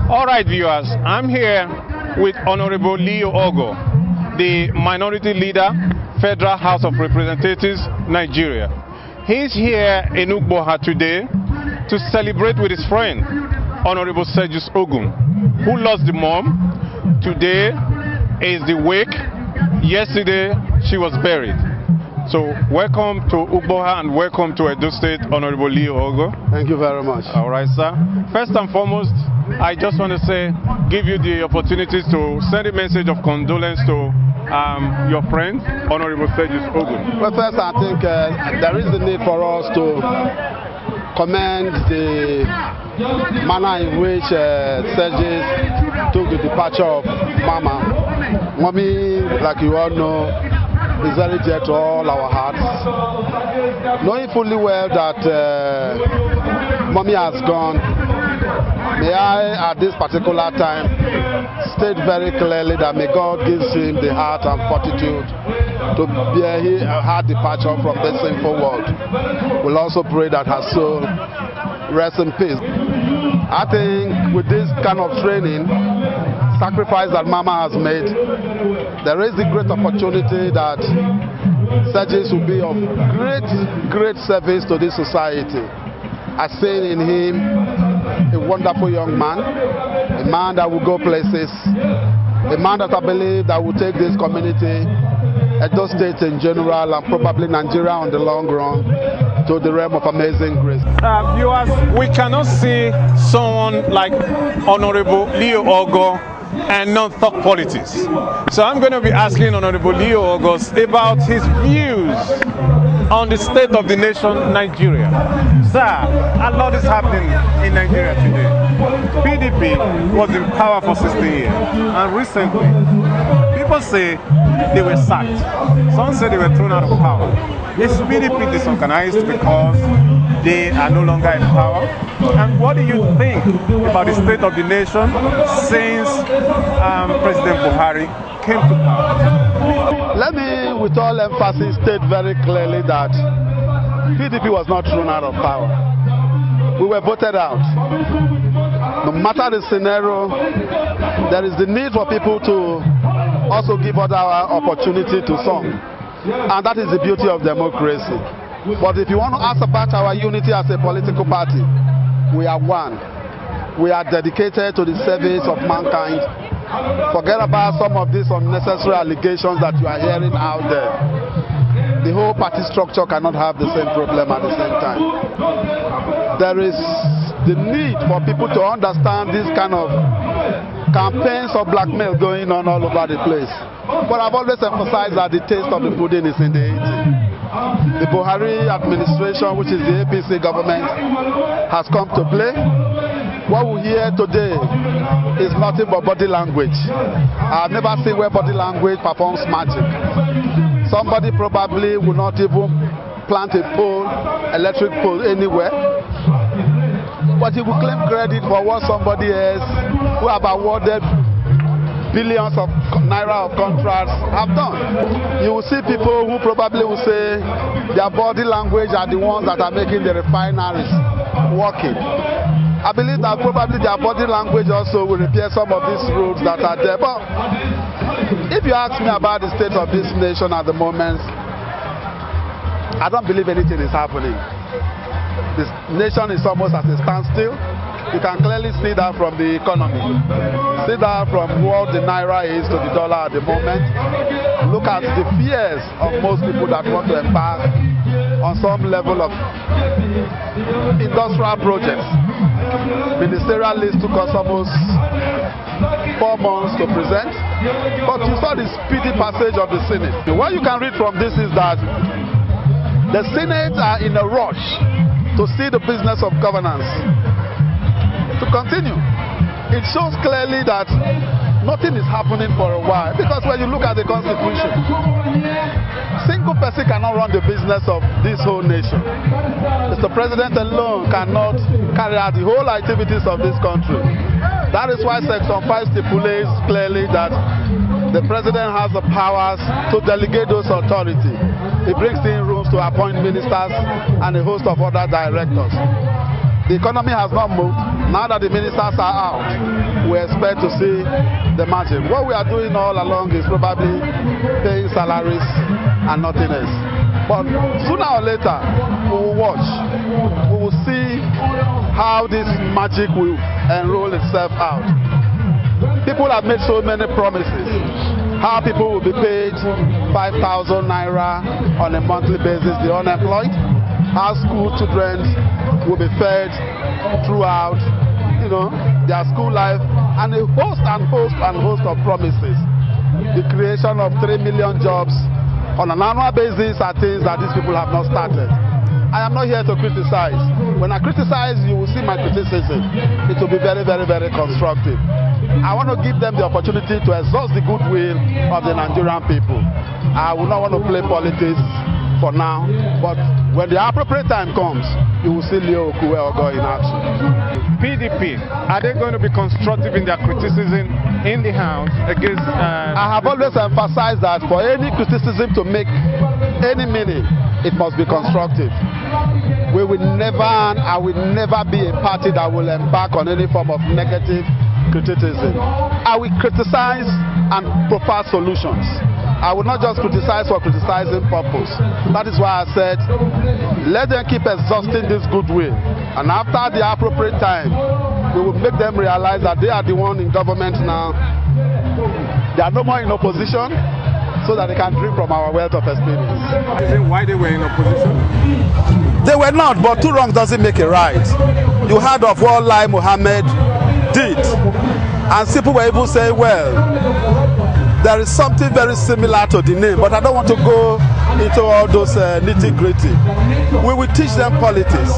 All right, viewers, I'm here with Honorable Edo Ogor, the Minority Leader, Federal House of Representatives, Nigeria. He's here in Ugboha today to celebrate with his friend, Honorable Sergius Ogun, who lost the mom. Today is the wake. Yesterday, she was buried. So, welcome to Ugboha and welcome to Edo State, Honorable Edo Ogor. Thank you very much. All right, sir. First and foremost, I just want to give you the opportunity to send a message of condolence to your friend, Honorable Sergius Ogun. Well, first, I think there is the need for us to commend the manner in which Sergius took the departure of Mama. Mommy, like you all know, is very dear to all our hearts. Knowing fully well that Mommy has gone, may I, at this particular time, state very clearly that may God give him the heart and fortitude to bear her departure from this sinful world. We'll also pray that her soul rest in peace. I think with this kind of training, sacrifice that Mama has made, there is a great opportunity that Sergius will be of great service to this society. I've seen in him a wonderful young man, a man that will go places, a man that I believe that will take this community, Edo State in general, and probably Nigeria on the long run, to the realm of amazing grace. Viewers, we cannot see someone like Honorable Edo Ogor and not talk politics. So I'm going to be asking Honorable Edo Ogor about his views on the state of the nation, Nigeria. Sir, a lot is happening in Nigeria today. PDP was in power for 16 years, and recently, people say they were sacked. Some say they were thrown out of power. Is PDP disorganized because they are no longer in power? And what do you think about the state of the nation since President Buhari came to power? Let me, with all emphasis, state very clearly that PDP was not thrown out of power. We were voted out. No matter the scenario, there is the need for people to also give other opportunity to some. And that is the beauty of democracy. But if you want to ask about our unity as a political party, we are one. We are dedicated to the service of mankind. Forget about some of these unnecessary allegations that you are hearing out there. The whole party structure cannot have the same problem at the same time. There is the need for people to understand this kind of campaigns of blackmail going on all over the place. But I've always emphasized that the taste of the pudding is in the eating. The Buhari administration, which is the APC government, has come to play. What we hear today is nothing but body language. I've never seen where body language performs magic. Somebody probably will not even plant a pole, electric pole anywhere, but he will claim credit for what somebody else who have awarded billions of naira of contracts have done. You will see people who probably will say their body language are the ones that are making the refineries working. I believe that probably their body language also will repair some of these roads that are there. But if you ask me about the state of this nation at the moment, I don't believe anything is happening. This nation is almost at a standstill. You can clearly see that from the economy. See that from what the naira is to the dollar at the moment. Look at the fears of most people that want to embark on some level of industrial projects. Ministerial list took us almost 4 months to present, but you saw the speedy passage of the Senate. What you can read from this is that the Senate are in a rush to see the business of governance to continue. It shows clearly that nothing is happening for a while, because when you look at the Constitution, single person cannot run the business of this whole nation. Mr. President alone cannot carry out the whole activities of this country. That is why Section 5 stipulates clearly that the President has the powers to delegate those authorities. He brings in rooms to appoint ministers and a host of other directors. The economy has not moved. Now that the ministers are out, we expect to see the magic. What we are doing all along is probably paying salaries and nothing else. But sooner or later, we will watch. We will see how this magic will enroll itself out. People have made so many promises. How people will be paid 5,000 naira on a monthly basis, the unemployed. How school children will be fed throughout, their school life, and a host of promises. The creation of 3 million jobs on an annual basis are things that these people have not started. I am not here to criticize. When I criticize, you will see my criticism. It will be very, very, very constructive. I want to give them the opportunity to exhaust the goodwill of the Nigerian people. I will not want to play politics for now, but when the appropriate time comes, you will see Leo Ogor in action. PDP, are they going to be constructive in their criticism in the House against... I have always emphasized that for any criticism to make any meaning, it must be constructive. I will never be a party that will embark on any form of negative criticism. I will criticize and propose solutions. I will not just criticize for criticizing purpose. That is why I said, let them keep exhausting this goodwill. And after the appropriate time, we will make them realize that they are the one in government now. They are no more in opposition, so that they can drink from our wealth of experience. Is it why they were in opposition? They were not, but two wrongs doesn't make a right. You heard of what Lai Mohammed did, and people were even saying, well, there is something very similar to the name, but I don't want to go into all those nitty-gritty. We will teach them politics.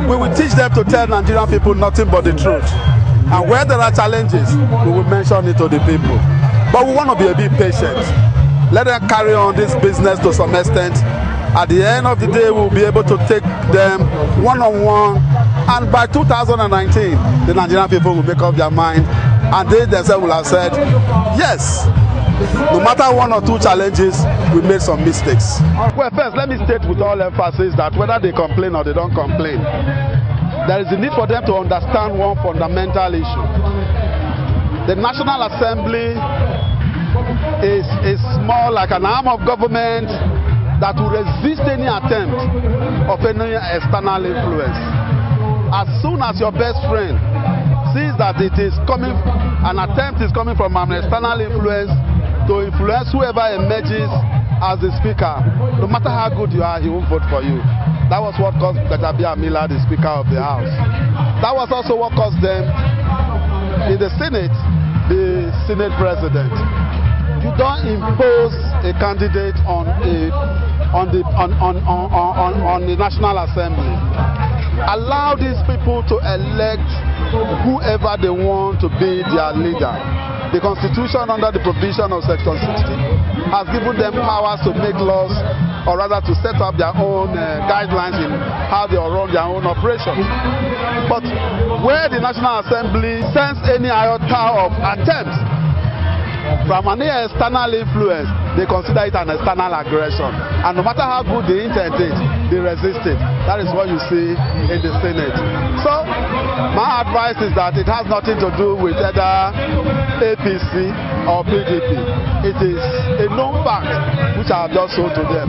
We will teach them to tell Nigerian people nothing but the truth. And where there are challenges, we will mention it to the people. But we want to be a bit patient. Let them carry on this business to some extent. At the end of the day, we'll be able to take them one-on-one. And by 2019, the Nigerian people will make up their mind. And they themselves will have said, yes, no matter one or two challenges, we made some mistakes. Well, first, let me state with all emphasis that whether they complain or they don't complain, there is a need for them to understand one fundamental issue. The National Assembly is more like an arm of government that will resist any attempt of any external influence. As soon as your best friend sees that an attempt is coming from an external influence to influence whoever emerges as the speaker, no matter how good you are, he won't vote for you. That was what caused Gajabia Miller, the Speaker of the House. That was also what caused them in the Senate, the Senate President. You don't impose a candidate on the National Assembly. Allow these people to elect whoever they want to be their leader. The Constitution, under the provision of Section 60, has given them powers to make laws, or rather to set up their own guidelines in how they run their own operations. But where the National Assembly sends any iota of attempt from an external influence, they consider it an external aggression. And no matter how good the intent is, they resist it. That is what you see in the Senate. So, my advice is that it has nothing to do with either APC or PDP. It is a known fact which I have just sold to them.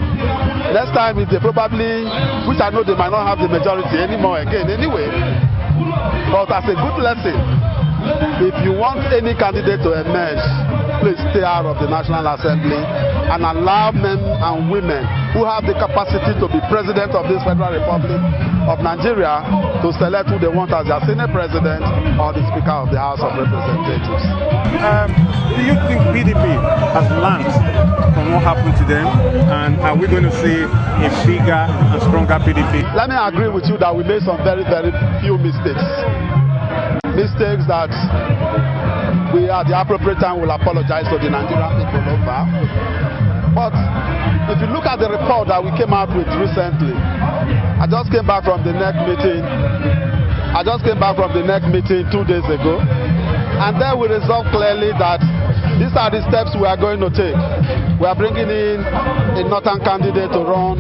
Next time, if they probably, which I know they might not have the majority anymore again anyway, but as a good lesson, if you want any candidate to emerge, please stay out of the National Assembly and allow men and women who have the capacity to be president of this Federal Republic of Nigeria to select who they want as their Senate President or the Speaker of the House of Representatives. Do you think PDP has learned from what happened to them, and are we going to see a bigger and stronger PDP? Let me agree with you that we made some very, very few mistakes. Mistakes that we at the appropriate time will apologize to the Nigerian people over. But if you look at the report that we came out with recently, I just came back from the NEC meeting. 2 days ago, and then we resolved clearly that these are the steps we are going to take. We are bringing in a northern candidate to run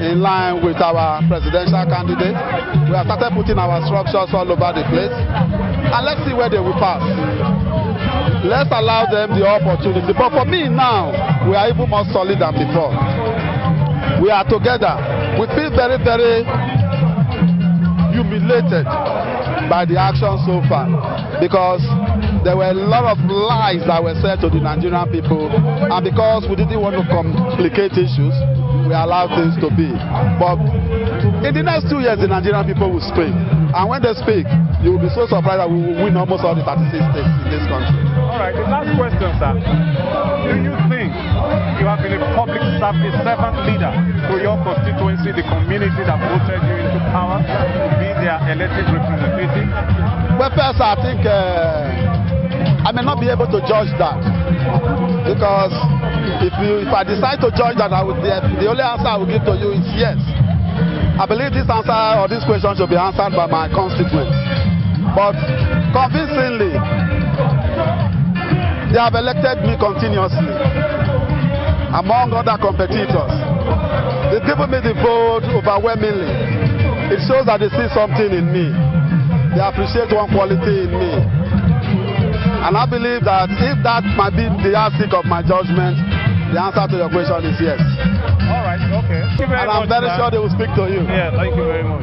in line with our presidential candidate. We have started putting our structures all over the place. and let's see where they will pass. Let's allow them the opportunity. But for me now, we are even more solid than before. We are together. We feel very, very humiliated by the action so far, because there were a lot of lies that were said to the Nigerian people, and because we didn't want to complicate issues, we allowed things to be. But in the next 2 years, the Nigerian people will speak, and when they speak, you will be so surprised that we will win almost all the 36 states in this country. All right, the last question, sir. Do you think you have been a public servant leader to your constituency, the community that voted you into power, to be their elected representative? Well, first, I think I may not be able to judge that, because if I decide to judge that, the only answer I will give to you is yes. I believe this answer or this question should be answered by my constituents. But convincingly, they have elected me continuously among other competitors. They've given me the vote overwhelmingly. It shows that they see something in me. They appreciate one quality in me. And I believe that if that might be the yardstick of my judgment, the answer to your question is yes. All right, okay. Thank you very much, and I'm very sure they will speak to you. Yeah, thank you very much.